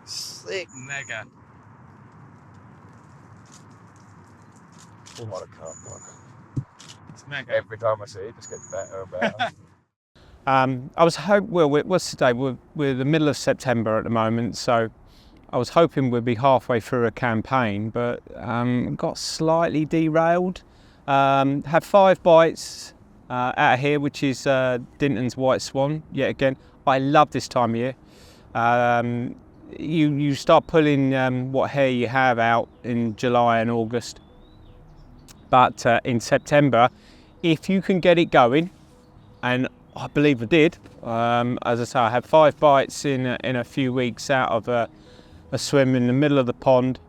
Sick. Mega. Oh, what a carp one. It's mega. Every time I see it, it just gets better and better. I was well, what's today? We're the middle of September at the moment, so I was hoping we'd be halfway through a campaign, but got slightly derailed. Had 5 bites out of here, which is Dinton's White Swan. Yet again, I love this time of year. You start pulling what hair you have out in July and August, but in September, if you can get it going, and I believe I did. As I say, I had 5 bites in a few weeks out of a swim in the middle of the pond,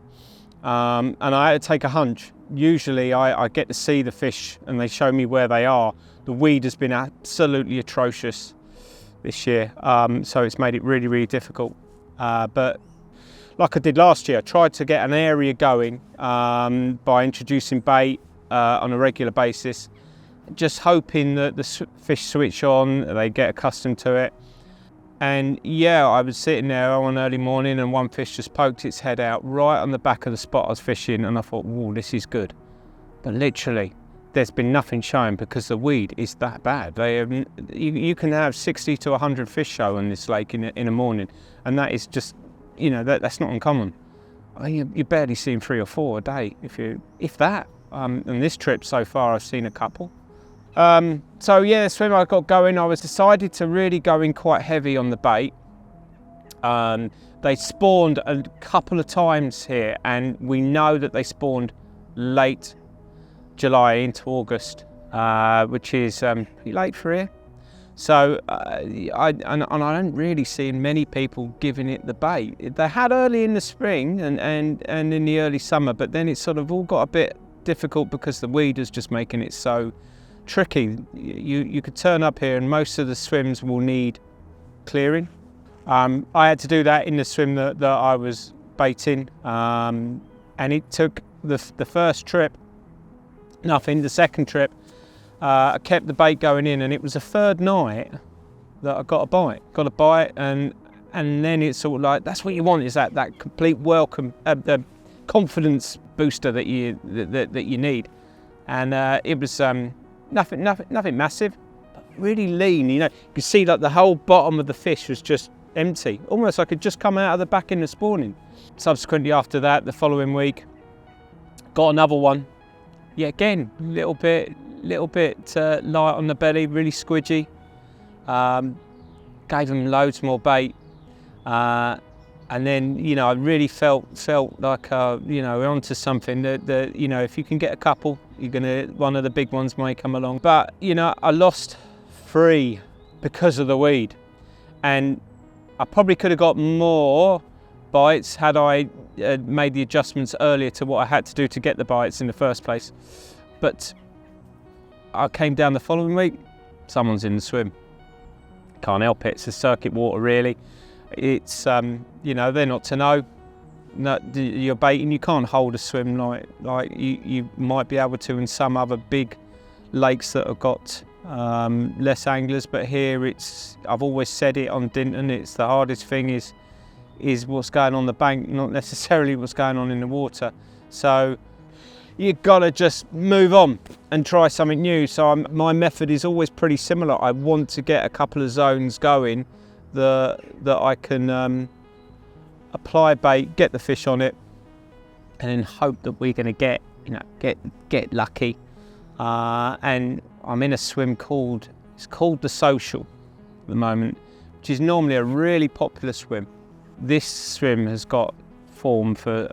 and I had to take a hunch. Usually I get to see the fish and they show me where they are. The weed has been absolutely atrocious this year, so it's made it really, really difficult. But like I did last year, I tried to get an area going by introducing bait on a regular basis, just hoping that the fish switch on, they get accustomed to it. And yeah, I was sitting there one early morning and one fish just poked its head out right on the back of the spot I was fishing, and I thought, whoa, this is good. But literally, there's been nothing showing because the weed is that bad. You can have 60 to 100 fish show on this lake in a morning, and that is just, you know, that's not uncommon. You're barely seeing 3 or 4 a day, if that. And this trip so far, I've seen a couple. So yeah, the swim I got going, I was decided to really go in quite heavy on the bait. They spawned a couple of times here, and we know that they spawned late July into August, which is pretty late for here. So I don't really see many people giving it the bait. They had early in the spring and in the early summer, but then it's sort of all got a bit difficult because the weed is just making it so tricky. You could turn up here and most of the swims will need clearing. I had to do that in the swim that I was baiting, and it took the first trip nothing. The second trip I kept the bait going in, and it was the third night that I got a bite, and then it's sort of like, that's what you want, is that complete welcome, the confidence booster that you need. And it was nothing massive, but really lean. You know, you could see like the whole bottom of the fish was just empty, almost like it just come out of the back end of spawning. Subsequently after that, the following week, got another one. Yeah, again, little bit light on the belly, really squidgy. Gave them loads more bait, and then, you know, I really felt like you know, we're onto something. That you know, if you can get a couple, one of the big ones may come along. But you know, I lost 3 because of the weed, and I probably could have got more bites had I made the adjustments earlier to what I had to do to get the bites in the first place. But I came down the following week, someone's in the swim. Can't help it, it's a circuit water really. It's, you know, they're not to know. No, you're baiting, you can't hold a swim like you might be able to in some other big lakes that have got less anglers, but here it's, I've always said it on Dinton, it's the hardest thing is what's going on the bank, not necessarily what's going on in the water. So you've got to just move on and try something new. So my method is always pretty similar. I want to get a couple of zones going that I can apply bait, get the fish on it, and then hope that we're going to get lucky. And I'm in a swim it's called the Social at the moment, which is normally a really popular swim. This swim has got form for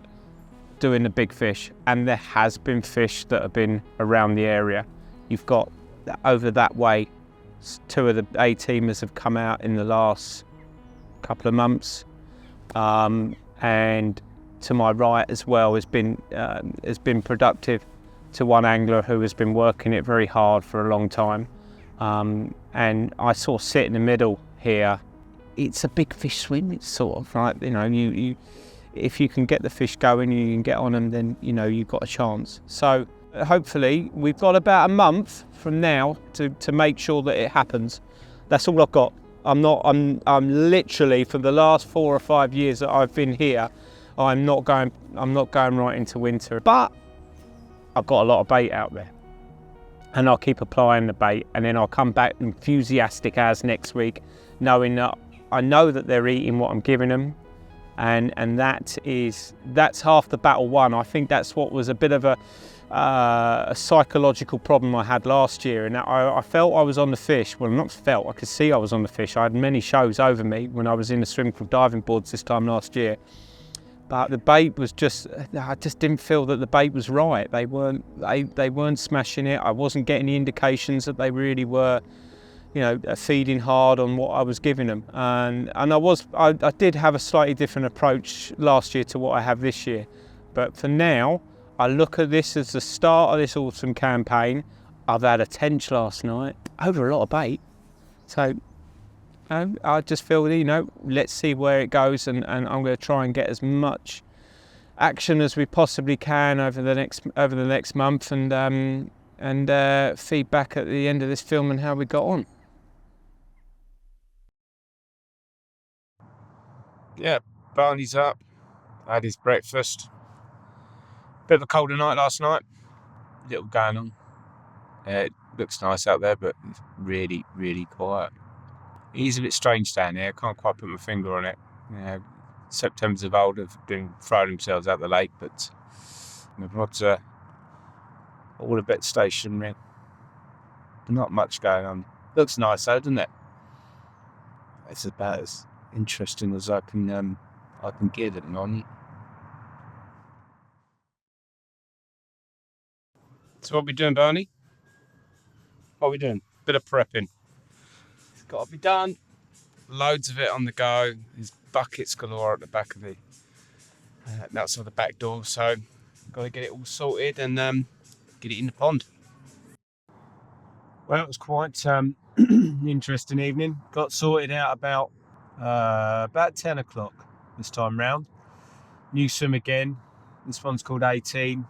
doing the big fish, and there has been fish that have been around the area. You've got over that way, 2 of the A-teamers have come out in the last couple of months, and to my right as well has been productive to one angler who has been working it very hard for a long time, and I sort of sit in the middle here. It's a big fish swim. It's sort of like, you know, you if you can get the fish going, you can get on them, then you know you've got a chance. So hopefully we've got about a month from now to make sure that it happens. That's all I've got. I'm literally, for the last 4 or 5 years that I've been here, I'm not going right into winter. But I've got a lot of bait out there, and I'll keep applying the bait, and then I'll come back enthusiastic as next week, knowing that I know that they're eating what I'm giving them, and that's half the battle won. I think that's what was a bit of a psychological problem I had last year, and I felt I was on the fish. Well, not felt, I could see I was on the fish. I had many shows over me when I was in the swimming club diving boards this time last year, but the bait was just, I just didn't feel that the bait was right. They weren't smashing it. I wasn't getting the indications that they really were, feeding hard on what I was giving them. And I did have a slightly different approach last year to what I have this year. But for now, I look at this as the start of this autumn campaign. I've had a tench last night over a lot of bait. So I just feel, let's see where it goes, and I'm going to try and get as much action as we possibly can over the next month, and feedback at the end of this film and how we got on. Yeah, Barney's up, had his breakfast. Bit of a colder night last night, little going on. It looks nice out there, but it's really, really quiet. It is a bit strange down here, I can't quite put my finger on it. September's of old have been throwing themselves out the lake, but the rods are all a bit stationary. Not much going on. Looks nice though, doesn't it? It's about as interesting as I can get at the moment. So what are we doing, Barney? What are we doing? Bit of prepping. It's got to be done. Loads of it on the go. There's buckets galore at the back of the outside the back door. So got to get it all sorted and get it in the pond. Well, it was quite an interesting evening. Got sorted out about 10 o'clock this time round. New swim again. This one's called 18.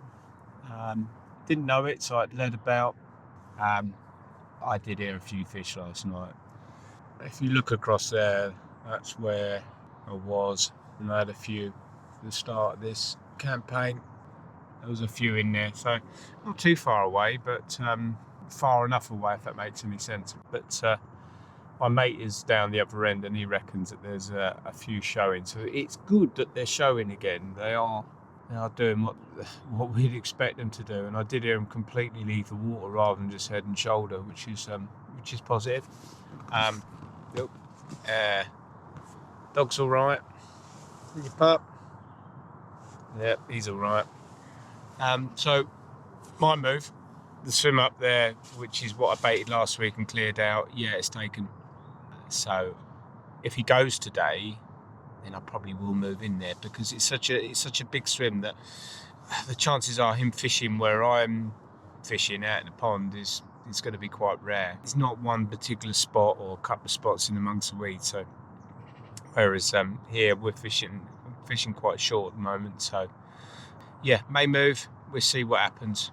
Didn't know it, so I led about. I did hear a few fish last night. If you look across there, that's where I was, and I had a few at the start of this campaign. There was a few in there, so not too far away, but far enough away, if that makes any sense. But my mate is down the other end, and he reckons that there's a few showing. So it's good that they're showing again. They are doing what we'd expect them to do, and I did hear them completely leave the water rather than just head and shoulder, which is positive. Dog's all right. Your pup? Yeah, he's all right. So my move, the swim up there, which is what I baited last week and cleared out. Yeah, it's taken. So if he goes today, then I probably will move in there, because it's such a big swim that the chances are him fishing where I'm fishing out in the pond is going to be quite rare. It's not one particular spot or a couple of spots in amongst the weeds. So whereas here we're fishing quite short at the moment. So yeah, may move. We'll see what happens.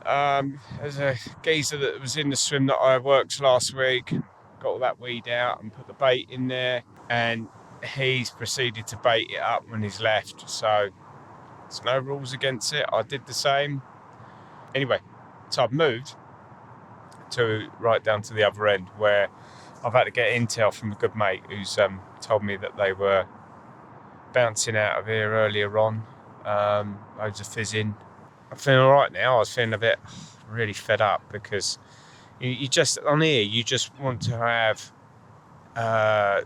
There's a geezer that was in the swim that I worked last week. Got all that weed out and put the bait in there, and he's proceeded to bait it up when he's left, so there's no rules against it. I did the same. Anyway, so I've moved to right down to the other end, where I've had to get intel from a good mate who's told me that they were bouncing out of here earlier on. Loads of fizzing. I'm feeling all right now. I was feeling a bit really fed up, because you just, on here, you just want to have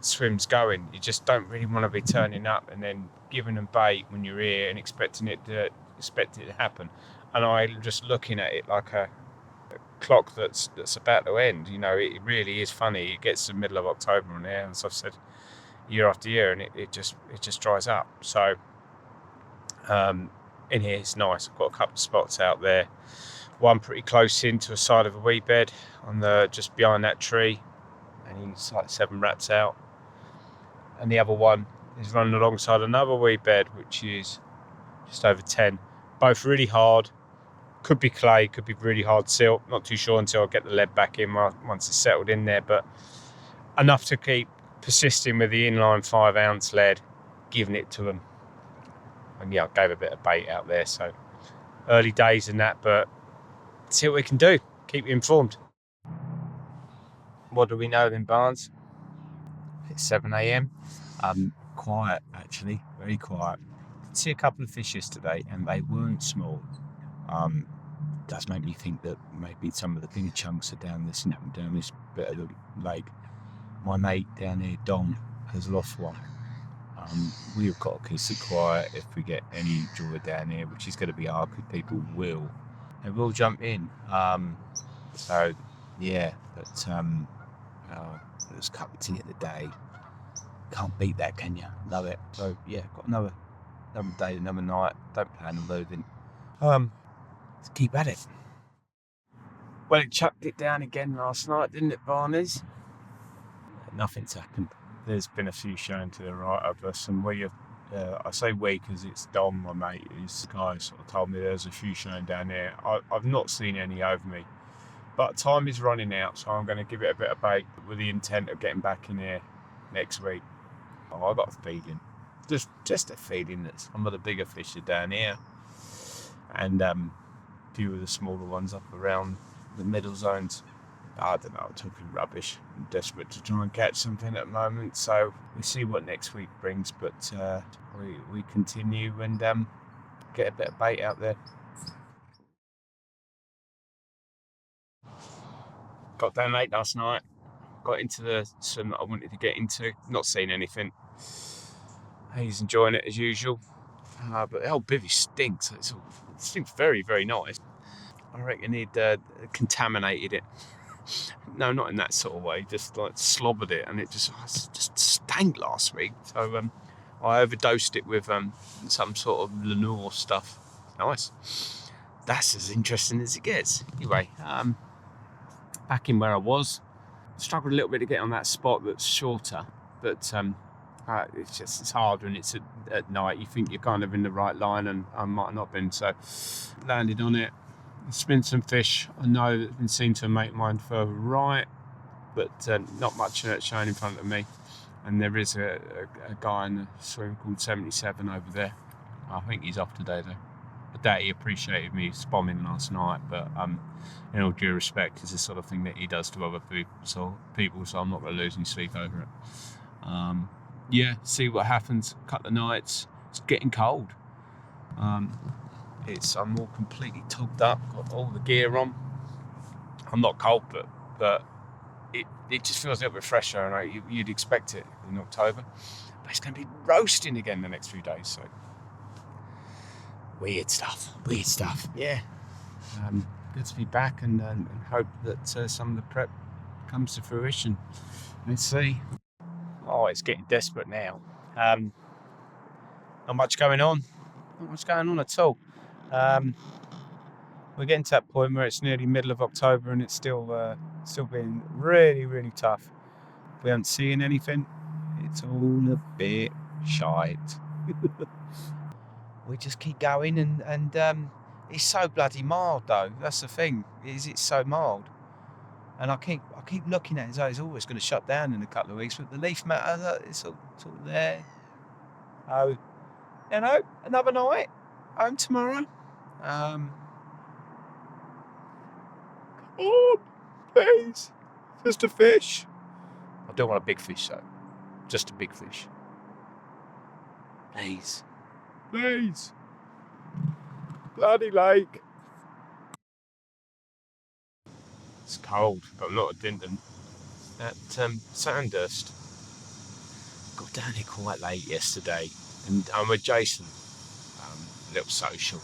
swims going. You just don't really want to be turning up and then giving them bait when you're here and expecting it to happen. And I'm just looking at it like a clock that's about to end. It really is funny. It gets to the middle of October on there, as I've said, year after year, and it just dries up. So in here it's nice. I've got a couple of spots out there. One pretty close into a side of a weed bed on just behind that tree, and he's like 7 rats out. And the other one is running alongside another weed bed, which is just over 10. Both really hard. Could be clay, could be really hard silt. Not too sure until I get the lead back in once it's settled in there. But enough to keep persisting with the inline 5-ounce lead, giving it to them. And yeah, I gave a bit of bait out there, so early days in that, but see what we can do. Keep you informed. What do we know then, Barnes? It's 7 a.m. Quiet, actually, very quiet. See a couple of fish yesterday, and they weren't small. Does make me think that maybe some of the bigger chunks are down this bit of the lake. My mate down here, Dom, has lost one. We've got to keep it quiet if we get any joy down here, which is going to be hard because people will. They will jump in. So, yeah, but first cup of tea of the day. Can't beat that, can you? Love it. So, yeah, got another day, another night. Don't plan on moving. Let's keep at it. Well, it chucked it down again last night, didn't it, Barney's? Nothing's happened. There's been a few shown to the right of us, and I say we because it's Dom, my mate, who's the guy who sort of told me there's a few shown down there. I've not seen any over me, but time is running out, so I'm going to give it a bit of bait with the intent of getting back in here next week. Oh, I got a feeling, just a feeling that some of the bigger fish are down here, and a few of the smaller ones up around the middle zones. I don't know, I'm talking rubbish. I'm desperate to try and catch something at the moment, so we'll see what next week brings, but we continue and get a bit of bait out there. Got down late last night, got into the swim that I wanted to get into, not seen anything. He's enjoying it as usual, but the whole bivvy stinks. It stinks very, very nice. I reckon he'd contaminated it. No, not in that sort of way, just like slobbered it, and it just stank last week. So I overdosed it with some sort of Lenore stuff. Nice. That's as interesting as it gets. Anyway, back in where I was, struggled a little bit to get on that spot that's shorter, but it's hard when it's at night. You think you're kind of in the right line, and I might not have been, so landed on it. Spin some fish. I know that's been seen to a mate of mine further right, but not much shown in front of me. And there is a guy in the swim called 77 over there. I think he's off today though. I doubt he appreciated me spomming last night, but in all due respect, it's the sort of thing that he does to other people, so I'm not going to lose any sleep over it. Yeah, see what happens. A couple of nights. It's getting cold. I'm all completely togged up, got all the gear on. I'm not cold, but it just feels a little bit fresher, and you'd expect it in October. But it's going to be roasting again the next few days, so weird stuff. Yeah. Good to be back, and hope that some of the prep comes to fruition. Let's see. Oh, it's getting desperate now. Not much going on. Not much going on at all. We're getting to that point where it's nearly middle of October and it's still being really, really tough. We haven't seen anything. It's all a bit shite. We just keep going, and it's so bloody mild though. That's the thing. It's so mild, and I keep looking at it as though it's always going to shut down in a couple of weeks. But the leaf matter, it's all there. Oh, another night. Home tomorrow. Oh, please. Just a fish. I don't want a big fish, though. Just a big fish. Please. Bloody lake. It's cold, but not at Dinton. That sand-dust. Got down here quite late yesterday, and I'm with Jason. A little social.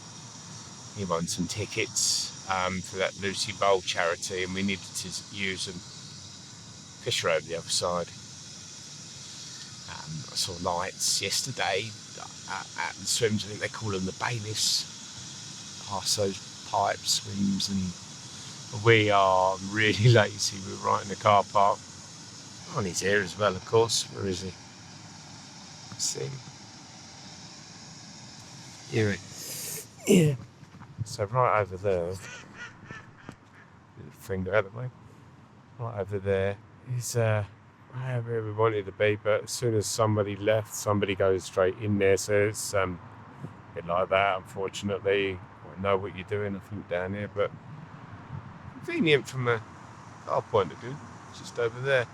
He won some tickets for that Lucy Bowl charity, and we needed to use them. Fish are over the other side. I saw lights yesterday at the swims. I think they call them the bailiffs. Past those pipe swims, and we are really lazy. We're right in the car park. Oh, and he's here as well, of course. Where is he? Let's see. Here it. Yeah. So right over there, finger out of the way. Right over there is where we wanted to be, but as soon as somebody left, somebody goes straight in there. So it's a bit like that, unfortunately. I know what you're doing, I think, down here, but convenient from our point of view. Just over there.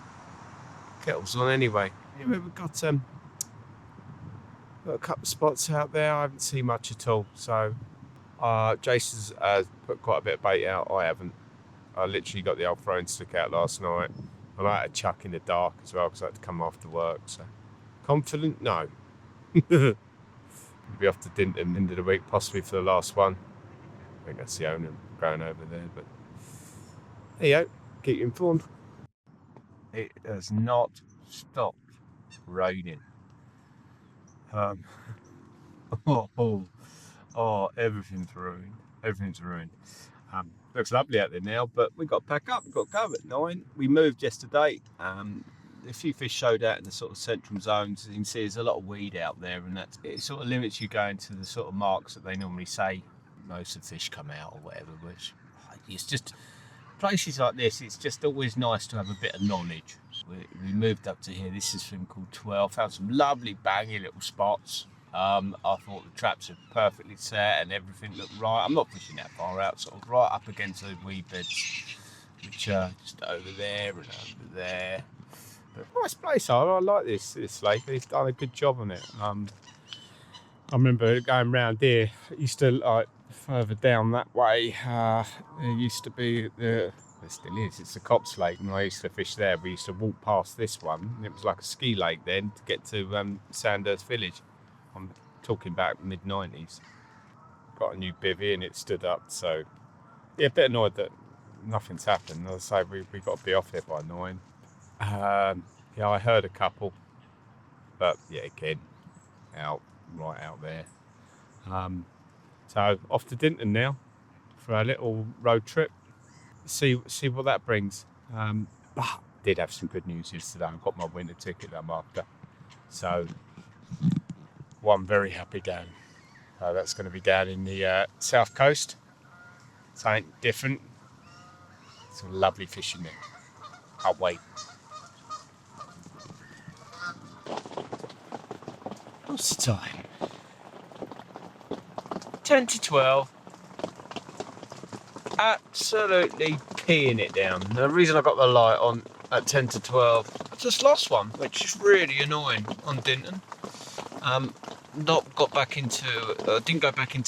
Kettle's on anyway. Anyway, we've got a couple of spots out there. I haven't seen much at all. So Jason's put quite a bit of bait out. I haven't. I literally got the old throwing stick out last night. And I had to chuck in the dark as well because I had to come after work. So confident? No. We'll be off to Dinton end of the week, possibly for the last one. I think that's the owner going over there. But there you go. Keep you informed. It has not stopped raining. Everything's ruined. Everything's ruined. Looks lovely out there now, but we got to pack up. We've got to go at 9. We moved yesterday. A few fish showed out in the sort of central zones. You can see there's a lot of weed out there, and it sort of limits you going to the sort of marks that they normally say most of the fish come out or whatever. Which it's just places like this. It's just always nice to have a bit of knowledge. We moved up to here. This is a thing called 12. Found some lovely bangy little spots. I thought the traps are perfectly set and everything looked right. I'm not fishing that far out, sort of right up against those weed beds, which are just over there and over there. But nice place. I like this lake. He's done a good job on it. I remember going round here. It used to like further down that way. There used to be there still is. It's the Cops Lake, and I used to fish there. We used to walk past this one. It was like a ski lake then to get to Sandhurst Village. I'm talking about mid-90s. Got a new bivvy and it stood up. So yeah, a bit annoyed that nothing's happened. As I say, we've got to be off here by 9. Yeah, I heard a couple, but yeah, again, right out there. So off to Dinton now for our little road trip. See what that brings. But did have some good news yesterday. I got my winter ticket that I'm after. So one very happy down. That's going to be down in the south coast. Something different. Some lovely fishing there. Can't wait. What's the time? 10 to 12. Absolutely peeing it down. The reason I got the light on at 10 to 12, I just lost one, which is really annoying on Dinton. Didn't go back into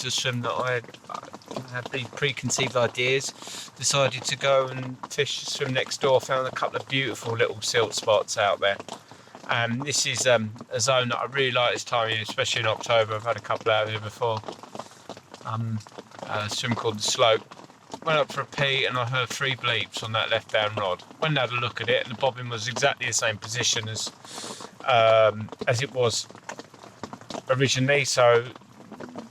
the swim that I had the preconceived ideas. Decided to go and fish the swim next door. Found a couple of beautiful little silt spots out there. This is a zone that I really like this time of year, especially in October. I've had a couple out here before. A swim called the Slope. Went up for a pee and I heard 3 bleeps on that left down rod. Went and had a look at it and the bobbin was exactly the same position as it was originally. So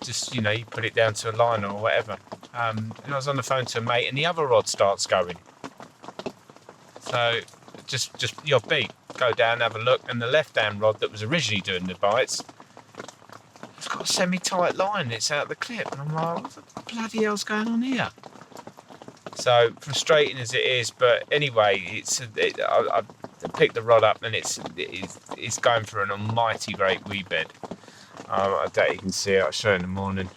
just, you put it down to a liner or whatever. And I was on the phone to a mate and the other rod starts going. So just your beat. Go down, have a look, and the left-hand rod that was originally doing the bites, it's got a semi-tight line. It's out of the clip, and I'm like, what the bloody hell's going on here? So frustrating as it is, but anyway, I picked the rod up, and it's going for an almighty great weed bed. I doubt you can see it. I'll show you in the morning.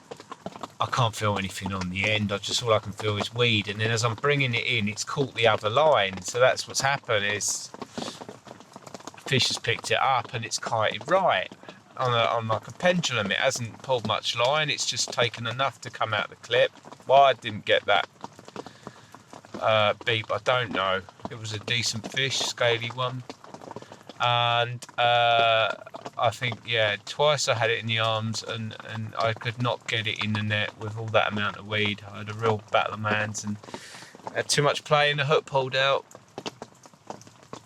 I can't feel anything on the end. All I can feel is weed, and then as I'm bringing it in, it's caught the other line. So that's what's happened. Is fish has picked it up and it's kited right on like a pendulum. It hasn't pulled much line, it's just taken enough to come out the clip. Why I didn't get that beep, I don't know. It was a decent fish, scaly one, and I think twice I had it in the arms and I could not get it in the net with all that amount of weed. I had a real battle of mans and had too much play and the hook pulled out.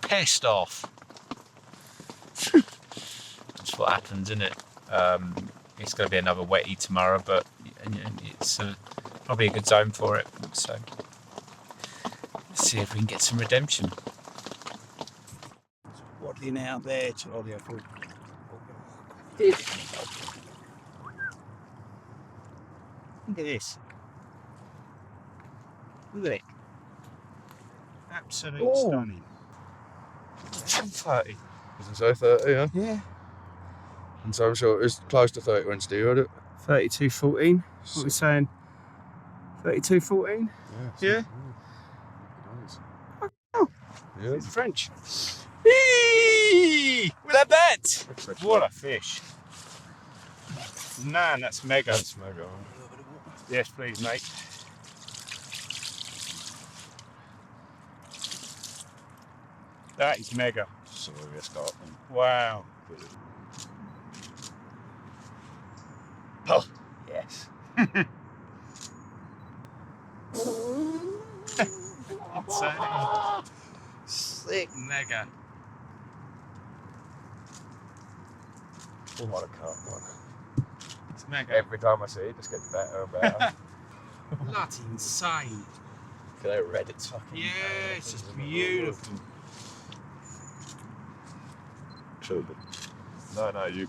Pissed off. That's what happens, isn't it? It's going to be another wetty tomorrow, but it's probably a good zone for it. So let's see if we can get some redemption. Waddling out there, Charlie. Look at this. Look at it. Absolutely stunning. 30. Doesn't say 30, yeah? Yeah. And so I'm sure it's close to 30 Wednesday, you heard it? 32.14. What are we saying? 32.14? Yeah. Nice. Oh, Yeah. it's French. Eee! With a bet! What a fish. Man, that's mega. That's mega. Yes, please, mate. That is mega. Serious carp. Wow. Oh, yes. Insane. Sick. Mega. Oh, what a carp, man. It's mega. Every time I see it, it just gets better and better. Bloody insane. Look at that red, it's fucking... Yeah, it's just beautiful. True. No, you...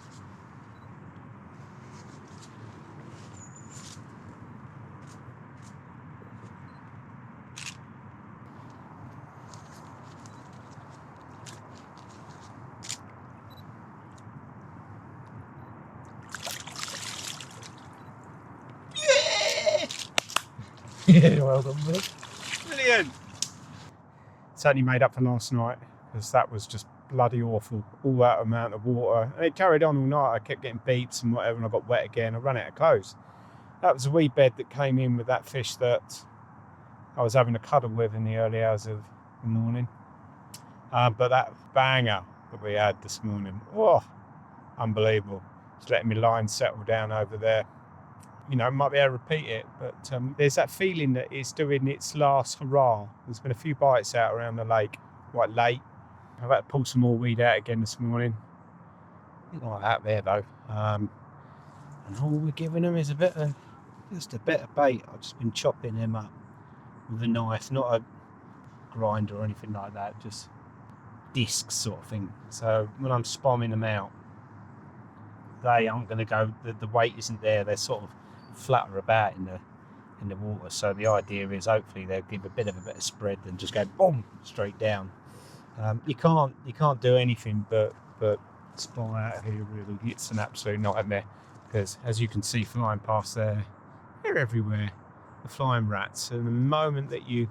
Yeah, well done, mate. Brilliant. Certainly made up for last night, because that was just bloody awful. All that amount of water. And it carried on all night. I kept getting beeps and whatever, and I got wet again. I ran out of clothes. That was a wee bed that came in with that fish that I was having a cuddle with in the early hours of the morning. But that banger that we had this morning, oh, unbelievable. Just letting my line settle down over there. You know, might be able to repeat it, but there's that feeling that it's doing its last hurrah. There's been a few bites out around the lake, quite late. I've had to pull some more weed out again this morning. Not like that there though. And all we're giving them is just a bit of bait. I've just been chopping them up with a knife, not a grinder or anything like that, just discs sort of thing. So when I'm spamming them out, they aren't going to go, the weight isn't there, they're sort of flutter about in the water. So the idea is hopefully they'll give a bit of spread and just go boom straight down. You can't do anything but spawn out of here really. It's an absolute nightmare because as you can see flying past there, they're everywhere, the flying rats. And the moment that you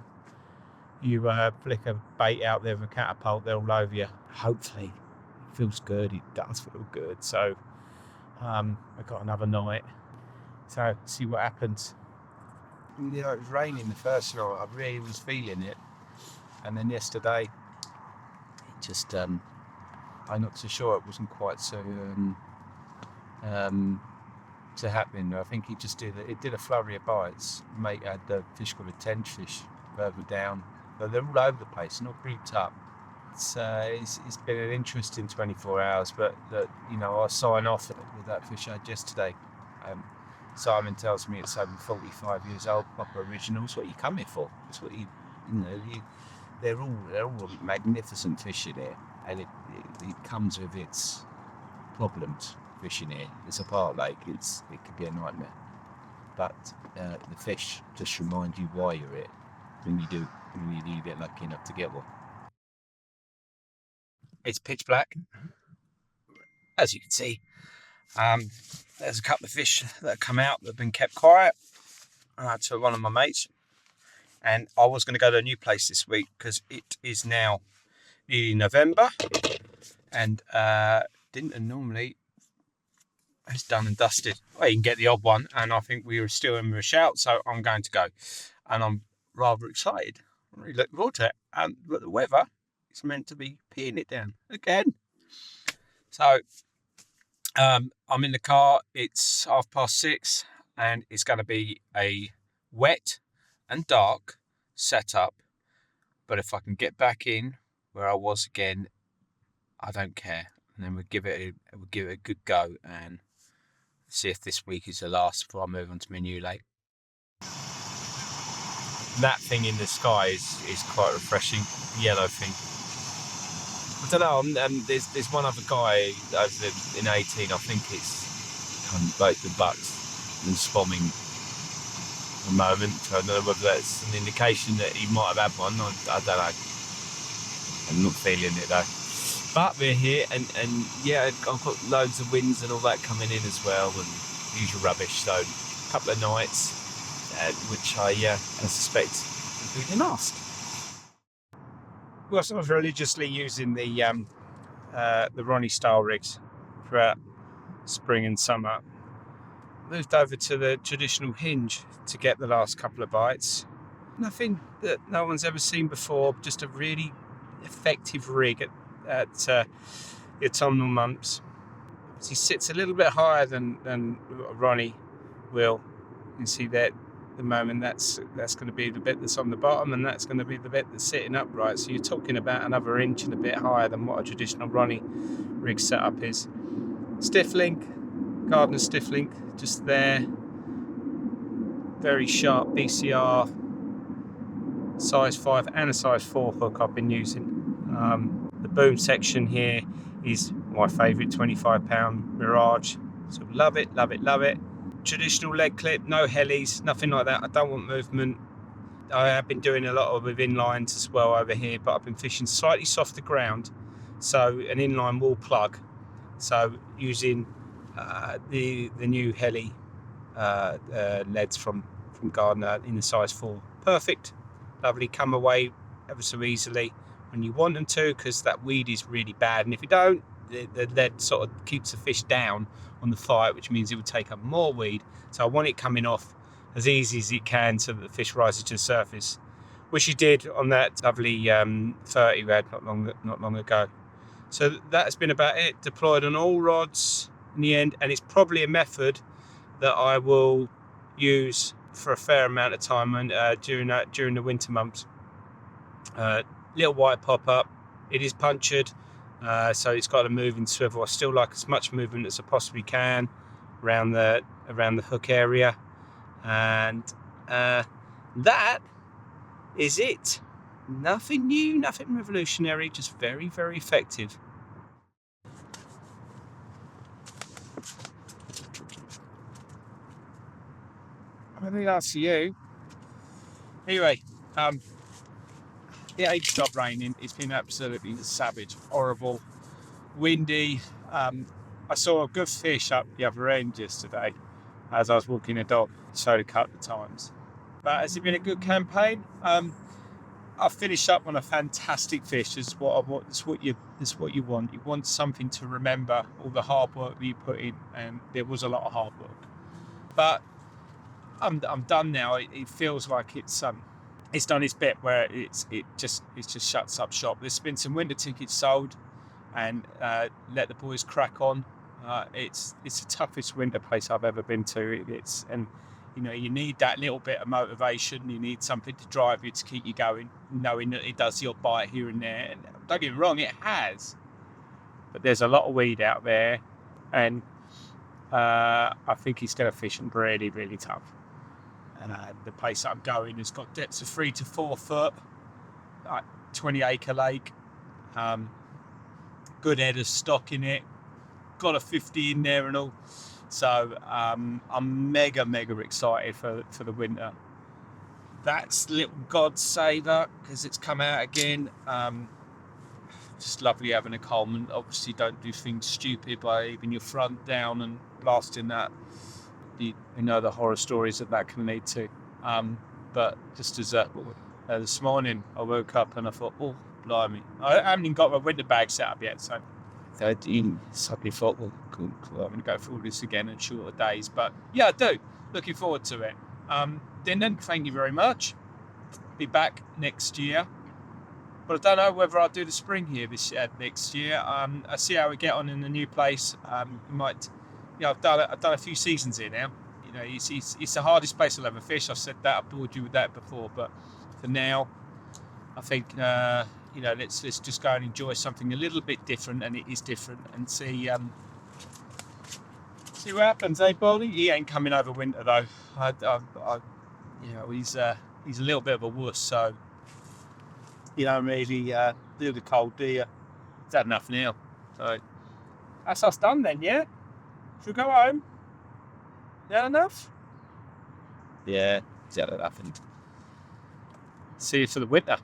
flick a bait out there with a catapult, they're all over you. Hopefully it feels good. It does feel good. So I've got another night, so see what happens. You know, it was raining the first night, I really was feeling it, and then yesterday, it just, I'm not so sure it wasn't quite so happening. I think it did a flurry of bites. Mate had the fish called a tenchfish further down, but they're all over the place, not grouped up. It's been an interesting 24 hours, but I'll sign off with that fish I had yesterday. Simon tells me it's over 45 years old, proper originals. What are you coming for? It's what they're all magnificent fish in here, and it comes with its problems. Fishing here, it's a park lake. It could be a nightmare, but the fish just remind you why you're here when you do get lucky enough to get one. It's pitch black, as you can see. There's a couple of fish that have come out that have been kept quiet to one of my mates, and I was going to go to a new place this week because it is now nearly November, and Dinton normally is done and dusted. Well, you can get the odd one, and I think we were still in a shout, so I'm going to go, and I'm rather excited. I'm really looking forward to it. But the weather, it's meant to be peeing it down again. So I'm in the car. It's 6:30 and it's going to be a wet and dark setup. But if I can get back in where I was again, I don't care. And then we'll give it a good go and see if this week is the last before I move on to my new lake. That thing in the sky is quite refreshing. The yellow thing. I don't know. There's one other guy over in 18. I think it's like the bucks and spomming at the moment. So I don't know whether that's an indication that he might have had one. I don't know. I'm not feeling it though. But we're here, and yeah, I've got loads of winds and all that coming in as well, and usual rubbish. So a couple of nights, which I suspect will be the last. Well, so I was religiously using the Ronnie style rigs throughout spring and summer. Moved over to the traditional hinge to get the last couple of bites. Nothing that no one's ever seen before, just a really effective rig at the autumnal months. He sits a little bit higher than Ronnie will. You can see that at the moment that's going to be the bit that's on the bottom, and that's going to be the bit that's sitting upright. So you're talking about another inch and a bit higher than what a traditional Ronnie rig setup is. Stiff link, Gardner stiff link, just there. Very sharp BCR, size 5 and a size 4 hook I've been using. The boom section here is my favourite 25-pound Mirage. So love it, love it, love it. Traditional leg clip, no helis, nothing like that. I don't want movement. I have been doing a lot with inlines as well over here, but I've been fishing slightly softer ground, so an inline will plug. So using the new heli leads from Gardner in the size 4. Perfect, lovely, come away ever so easily when you want them to, because that weed is really bad, and if you don't, the lead sort of keeps the fish down on the fight, which means it would take up more weed. So I want it coming off as easy as it can so that the fish rises to the surface, which he did on that lovely 30 we had not long ago. So that has been about it. Deployed on all rods in the end, and it's probably a method that I will use for a fair amount of time and during the winter months. Little white pop up. It is punctured, so it's got a moving swivel. I still like as much movement as I possibly can around the hook area, and that is it. Nothing new, nothing revolutionary, just very, very effective. I think that's you. Anyway, it ain't stopped raining. It's been absolutely savage, horrible, windy. I saw a good fish up the other end yesterday as I was walking the dog. Showed a couple of times. But has it been a good campaign? I'll finish up on a fantastic fish. It's what I want. It's what you want. You want something to remember all the hard work that you put in, and there was a lot of hard work. But I'm done now. It feels like it's done its bit where it just shuts up shop. There's been some winter tickets sold, and let the boys crack on. It's the toughest winter place I've ever been to. You need that little bit of motivation. You need something to drive you, to keep you going, knowing that it does your bite here and there. And don't get me wrong, it has. But there's a lot of weed out there, and I think it's going to fish really, really tough. And the place I'm going has got depths of 3 to 4 foot, like 20-acre lake, good head of stock in it, got a 50 in there and all. So I'm mega, mega excited for the winter. That's Little God Saver, because it's come out again. Just lovely having a Coleman. Obviously don't do things stupid by leaving your front down and blasting that. You know the horror stories that can lead to. But just as this morning I woke up and I thought, oh blimey, I haven't even got my winter bag set up yet, so I suddenly thought, well, cool, I'm going to go through all this again in shorter days. But yeah, I do. Looking forward to it. Dinton, thank you very much. Be back next year. But I don't know whether I'll do the spring here next year. I see how we get on in the new place. I've done a few seasons here now. You know, it's the hardest place I'll ever fish. I've said that. I've bored you with that before. But for now, I think let's just go and enjoy something a little bit different, and it is different, and see what happens, eh, Baldy? He ain't coming over winter though. He's a little bit of a wuss, so you don't really do the cold, do you? He's had enough now. So that's us done then, yeah? Should we go home? Is that enough? Yeah, it's had enough. And see you for the winter.